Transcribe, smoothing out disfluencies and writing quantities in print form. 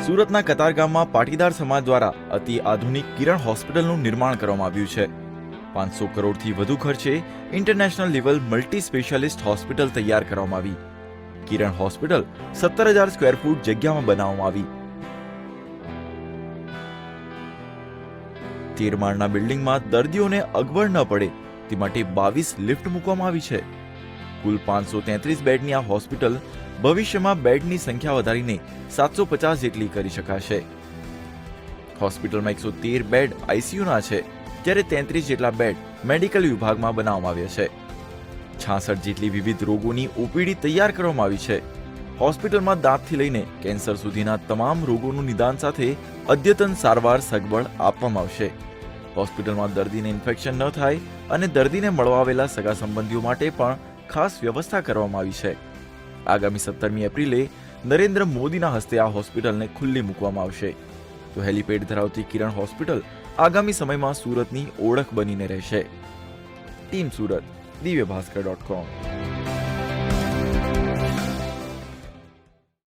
સુરતના કતારગામમાં પાટીદાર સમાજ દ્વારા અતિ આધુનિક કિરણ હોસ્પિટલનું નિર્માણ કરવામાં આવ્યું છે. 500 કરોડથી વધુ ખર્ચે international level multi specialist hospital તૈયાર કરવામાં આવી. કિરણ હોસ્પિટલ 17,000 સ્ક્વેર ફૂટ જગ્યામાં બનાવવામાં આવી. 13 માળના બિલ્ડિંગમાં દર્દીઓને અગવડ ન પડે તે માટે 22 લિફ્ટ મૂકવામાં આવી છે. કુલ 533 બેડની આ હોસ્પિટલ ભવિષ્યમાં બેડની સંખ્યા વધારીને 750 જેટલી કરી શકાશે. હોસ્પિટલમાં 113 બેડ આઈસીયુના છે, જ્યારે 33 જેટલા બેડ મેડિકલ વિભાગમાં બનાવવામાં આવ્યા છે. 66 જેટલી વિવિધ રોગોની ઓપીડી તૈયાર કરવામાં આવી છે. હોસ્પિટલમાં દાંતથી લઈને કેન્સર સુધીના તમામ રોગોનું નિદાન સાથે અદ્યતન સારવાર સગવડ આપવામાં આવશે. હોસ્પિટલમાં દર્દીને ઇન્ફેક્શન ન થાય અને દર્દીને મળવા આવેલા સગા સંબંધીઓ માટે પણ ખાસ વ્યવસ્થા કરવામાં આવી છે. આગામી 17મી એપ્રિલે નરેન્દ્ર મોદીના હસ્તે આ હોસ્પિટલને ખુલ્લી મૂકવામાં આવશે. તો હેલીપેડ ધરાવતી કિરણ હોસ્પિટલ આગામી સમયમાં સુરતની ઓળખ બનીને રહેશે. ટીમ સુરત, દિવ્યભાસ્કર.com.